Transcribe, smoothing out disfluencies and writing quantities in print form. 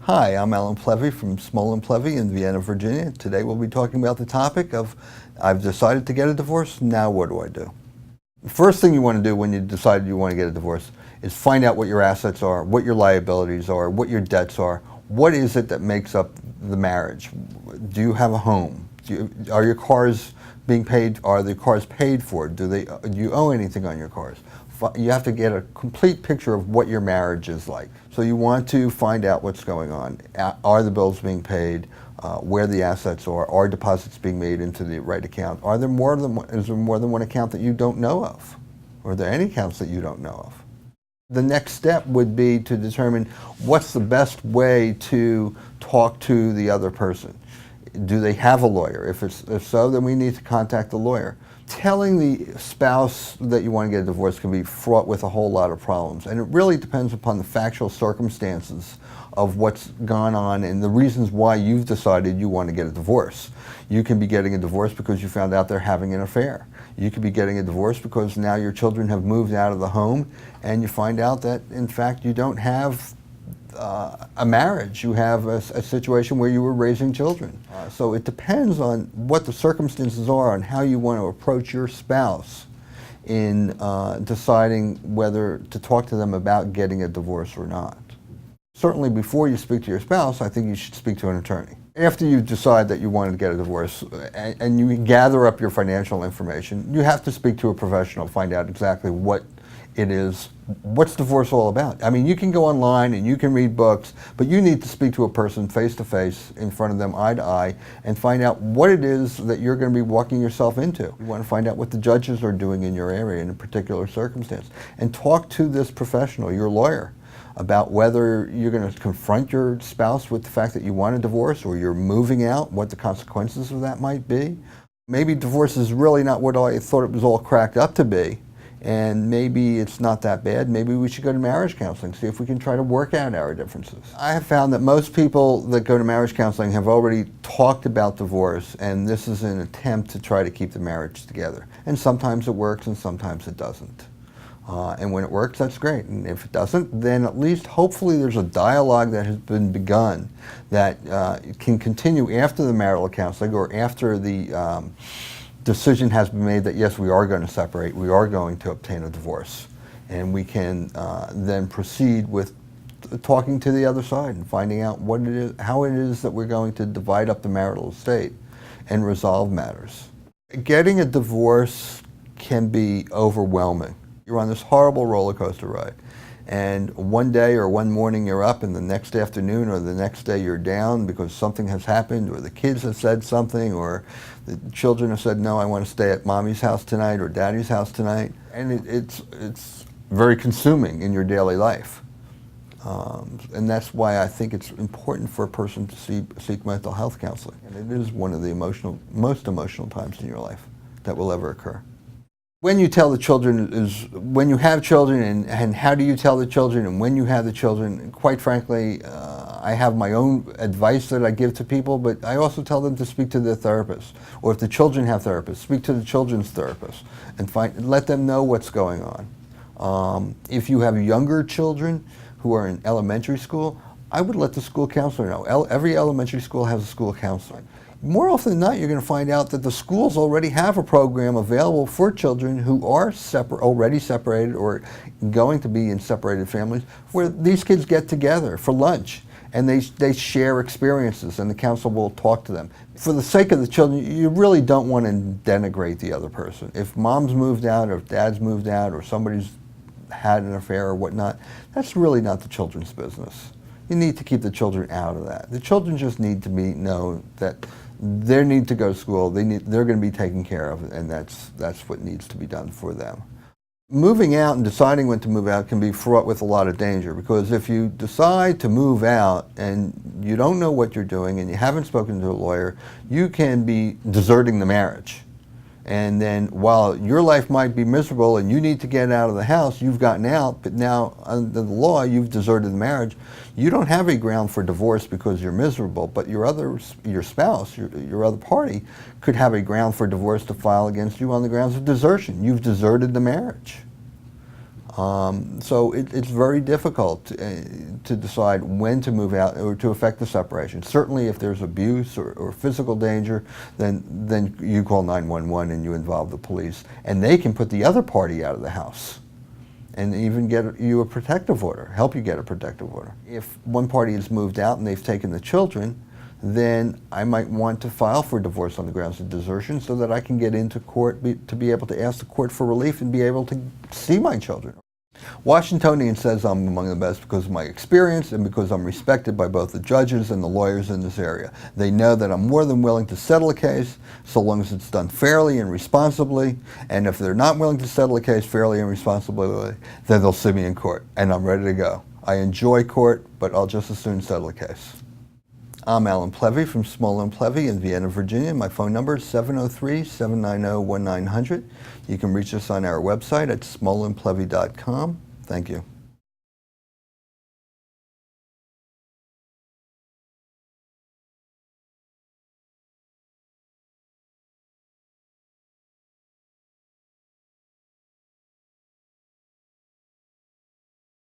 Hi, I'm Alan Plevy from SmolenPlevy in Vienna, Virginia. Today we'll be talking about the topic of I've decided to get a divorce, now what do I do? The first thing you want to do when you decide you want to get a divorce is find out what your assets are, what your liabilities are, what your debts are. What is it that makes up the marriage? Do you have a home? Are your cars being paid? Are the cars paid for? Do you owe anything on your cars? You have to get a complete picture of what your marriage is like. So you want to find out what's going on. Are the bills being paid? Where the assets are deposits being made into the right account? Is there more than one account that you don't know of? Or are there any accounts that you don't know of? The next step would be to determine what's the best way to talk to the other person. Do they have a lawyer? If so, then we need to contact the lawyer. Telling the spouse that you want to get a divorce can be fraught with a whole lot of problems, and it really depends upon the factual circumstances of what's gone on and the reasons why you've decided you want to get a divorce. You can be getting a divorce because you found out they're having an affair. You could be getting a divorce because now your children have moved out of the home and you find out that in fact you don't have a marriage. You have a situation where you were raising children. So it depends on what the circumstances are and how you want to approach your spouse in deciding whether to talk to them about getting a divorce or not. Certainly before you speak to your spouse, I think you should speak to an attorney. After you decide that you want to get a divorce and you gather up your financial information, you have to speak to a professional, find out exactly what it is. What's divorce all about? I mean, you can go online and you can read books, but you need to speak to a person face to face, in front of them, eye to eye, and find out what it is that you're going to be walking yourself into. You want to find out what the judges are doing in your area in a particular circumstance. And talk to this professional, your lawyer, about whether you're going to confront your spouse with the fact that you want a divorce or you're moving out, what the consequences of that might be. Maybe divorce is really not what I thought it was all cracked up to be. And maybe it's not that bad. Maybe we should go to marriage counseling, see if we can try to work out our differences. I have found that most people that go to marriage counseling have already talked about divorce, and this is an attempt to try to keep the marriage together. And sometimes it works and sometimes it doesn't. And when it works, that's great. And if it doesn't, then at least hopefully there's a dialogue that has been begun that can continue after the marital counseling or after the decision has been made that yes, we are going to separate, we are going to obtain a divorce, and we can then proceed with talking to the other side and finding out what it is, how it is that we're going to divide up the marital estate and resolve matters. Getting a divorce can be overwhelming. You're on this horrible roller coaster ride, and one day or one morning you're up and the next afternoon or the next day you're down because something has happened or the kids have said something or the children have said, no, I want to stay at mommy's house tonight or daddy's house tonight. And it's very consuming in your daily life. And that's why I think it's important for a person to seek mental health counseling. And it is one of the most emotional times in your life that will ever occur. When you tell the children is when you have children, and how do you tell the children, and when you have the children. Quite frankly, I have my own advice that I give to people, but I also tell them to speak to their therapist. Or if the children have therapists, speak to the children's therapist and let them know what's going on. If you have younger children who are in elementary school, I would let the school counselor know. Every elementary school has a school counselor. More often than not, you're going to find out that the schools already have a program available for children who are already separated or going to be in separated families, where these kids get together for lunch and they share experiences and the counselor will talk to them. For the sake of the children, you really don't want to denigrate the other person. If mom's moved out or if dad's moved out or somebody's had an affair or whatnot, that's really not the children's business. You need to keep the children out of that. The children just need to know that they need to go to school, they're going to be taken care of, and that's what needs to be done for them. Moving out and deciding when to move out can be fraught with a lot of danger, because if you decide to move out and you don't know what you're doing and you haven't spoken to a lawyer, you can be deserting the marriage. And then while your life might be miserable and you need to get out of the house, you've gotten out, but now under the law you've deserted the marriage. You don't have a ground for divorce because you're miserable, but your spouse, your other party, could have a ground for divorce to file against you on the grounds of desertion. You've deserted the marriage. So it's very difficult to decide when to move out or to effect the separation. Certainly if there's abuse or physical danger, then you call 911 and you involve the police. And they can put the other party out of the house and even get you a protective order, help you get a protective order. If one party has moved out and they've taken the children, then I might want to file for divorce on the grounds of desertion so that I can get into court to be able to ask the court for relief and be able to see my children. Washingtonian says I'm among the best because of my experience and because I'm respected by both the judges and the lawyers in this area. They know that I'm more than willing to settle a case so long as it's done fairly and responsibly, and if they're not willing to settle a case fairly and responsibly, then they'll sue me in court, and I'm ready to go. I enjoy court, but I'll just as soon settle a case. I'm Alan Plevy from SmolenPlevy in Vienna, Virginia. My phone number is 703-790-1900. You can reach us on our website at SmolenPlevy.com. Thank you.